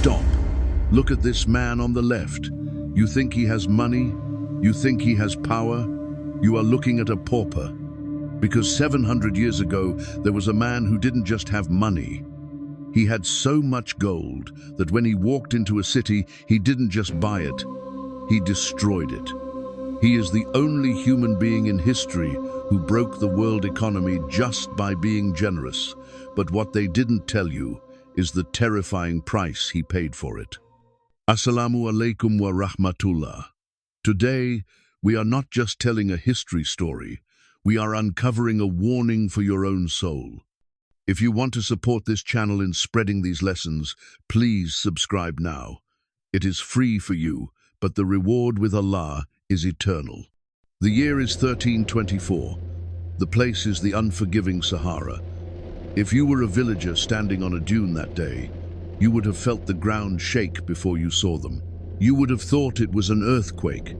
Stop. Look at this man on the left. You think he has money? You think he has power? You are looking at a pauper. Because 700 years ago, there was a man who didn't just have money. He had so much gold that when he walked into a city, he didn't just buy it, he destroyed it. He is the only human being in history who broke the world economy just by being generous. But what they didn't tell you is the terrifying price he paid for it. Assalamu alaikum wa rahmatullah. Today, we are not just telling a history story, we are uncovering a warning for your own soul. If you want to support this channel in spreading these lessons, please subscribe now. It is free for you, but the reward with Allah is eternal. The year is 1324. The place is the unforgiving Sahara. If you were a villager standing on a dune that day, you would have felt the ground shake before you saw them. You would have thought it was an earthquake.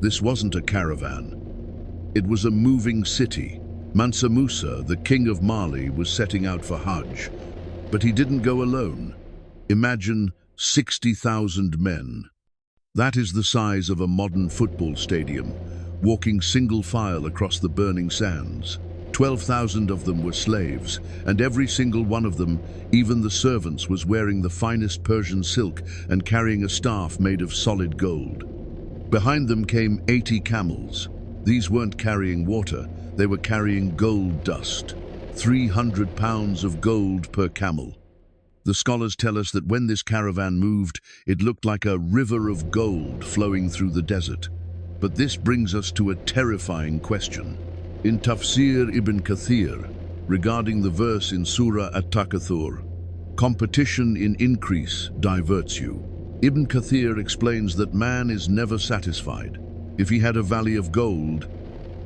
This wasn't a caravan. It was a moving city. Mansa Musa, the king of Mali, was setting out for Hajj. But he didn't go alone. Imagine 60,000 men. That is the size of a modern football stadium, walking single file across the burning sands. 12,000 of them were slaves, and every single one of them, even the servants, was wearing the finest Persian silk and carrying a staff made of solid gold. Behind them came 80 camels. These weren't carrying water, they were carrying gold dust. 300 pounds of gold per camel. The scholars tell us that when this caravan moved, it looked like a river of gold flowing through the desert. But this brings us to a terrifying question. In Tafsir Ibn Kathir, regarding the verse in Surah At-Takathur, competition in increase diverts you. Ibn Kathir explains that man is never satisfied. If he had a valley of gold,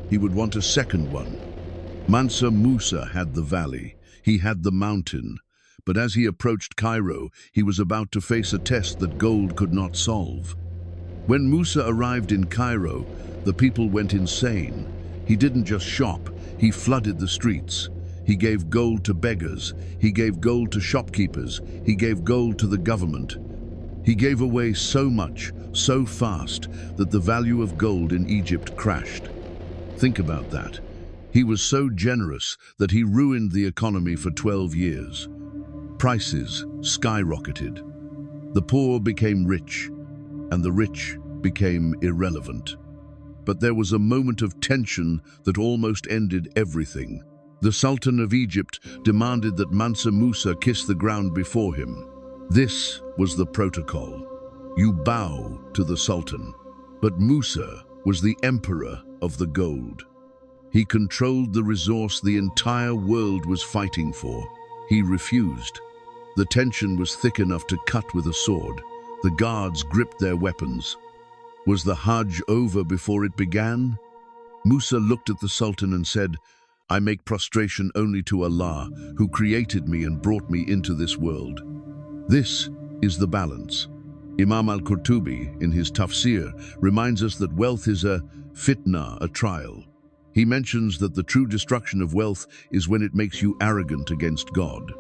he would want a second one. Mansa Musa had the valley, he had the mountain, but as he approached Cairo, he was about to face a test that gold could not solve. When Musa arrived in Cairo, the people went insane. He didn't just shop, he flooded the streets. He gave gold to beggars, he gave gold to shopkeepers, he gave gold to the government. He gave away so much, so fast, that the value of gold in Egypt crashed. Think about that. He was so generous that he ruined the economy for 12 years. Prices skyrocketed. The poor became rich, and the rich became irrelevant. But there was a moment of tension that almost ended everything. The Sultan of Egypt demanded that Mansa Musa kiss the ground before him. This was the protocol. You bow to the Sultan. But Musa was the emperor of the gold. He controlled the resource the entire world was fighting for. He refused. The tension was thick enough to cut with a sword. The guards gripped their weapons. Was the Hajj over before it began? Musa looked at the Sultan and said, "I make prostration only to Allah, who created me and brought me into this world." This is the balance. Imam al-Qurtubi, in his Tafsir, reminds us that wealth is a fitna, a trial. He mentions that the true destruction of wealth is when it makes you arrogant against God.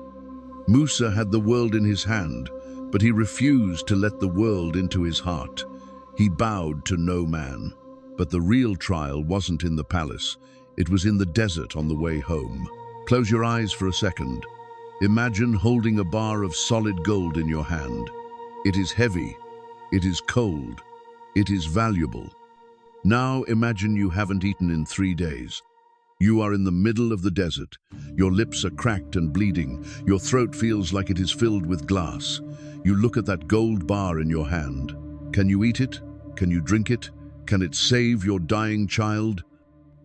Musa had the world in his hand, but he refused to let the world into his heart. He bowed to no man. But the real trial wasn't in the palace. It was in the desert on the way home. Close your eyes for a second. Imagine holding a bar of solid gold in your hand. It is heavy, it is cold, it is valuable. Now imagine you haven't eaten in 3 days. You are in the middle of the desert. Your lips are cracked and bleeding. Your throat feels like it is filled with glass. You look at that gold bar in your hand. Can you eat it? Can you drink it? Can it save your dying child?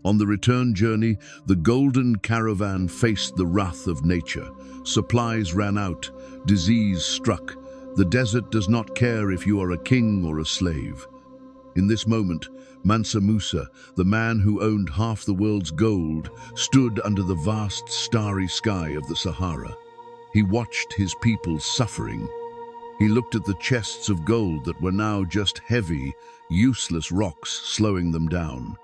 On the return journey, the Golden Caravan faced the wrath of nature. Supplies ran out. Disease struck. The desert does not care if you are a king or a slave. In this moment, Mansa Musa, the man who owned half the world's gold, stood under the vast starry sky of the Sahara. He watched his people suffering. He looked at the chests of gold that were now just heavy, useless rocks slowing them down.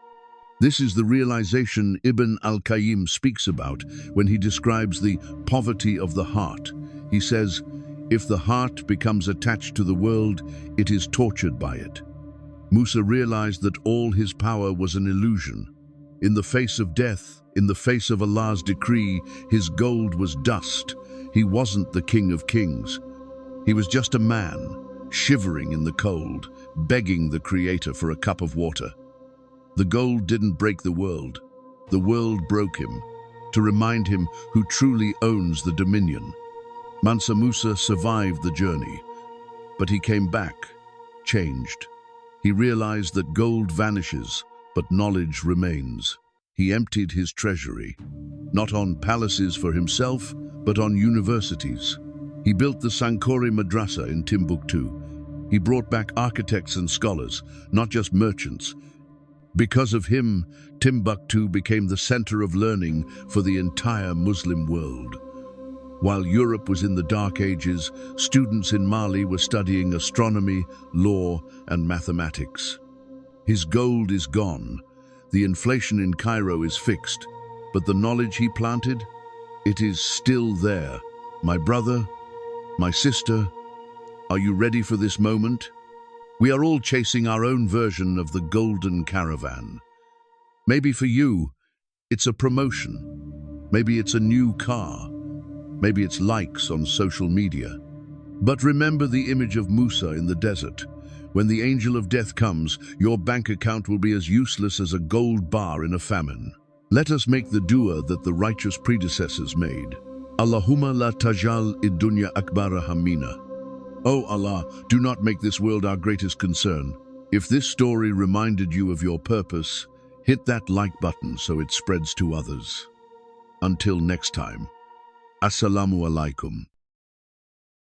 This is the realization Ibn al-Qayyim speaks about when he describes the poverty of the heart. He says, If the heart becomes attached to the world, it is tortured by it. Musa realized that all his power was an illusion. In the face of death, in the face of Allah's decree, his gold was dust. He wasn't the king of kings. He was just a man, shivering in the cold, begging the Creator for a cup of water. The gold didn't break the world broke him, to remind him who truly owns the dominion. Mansa Musa survived the journey, but he came back, changed. He realized that gold vanishes, but knowledge remains. He emptied his treasury, not on palaces for himself, but on universities. He built the Sankore Madrasa in Timbuktu. He brought back architects and scholars, not just merchants. Because of him, Timbuktu became the center of learning for the entire Muslim world. While Europe was in the Dark Ages, students in Mali were studying astronomy, law, and mathematics. His gold is gone. The inflation in Cairo is fixed, but the knowledge he planted, it is still there. My brother, my sister, are you ready for this moment? We are all chasing our own version of the Golden Caravan. Maybe for you, it's a promotion. Maybe it's a new car. Maybe it's likes on social media. But remember the image of Musa in the desert. When the angel of death comes, your bank account will be as useless as a gold bar in a famine. Let us make the dua that the righteous predecessors made. Allahumma la tajal id-dunya akbara hammina. Oh Allah, do not make this world our greatest concern. If this story reminded you of your purpose, hit that like button so it spreads to others. Until next time, Assalamu alaikum.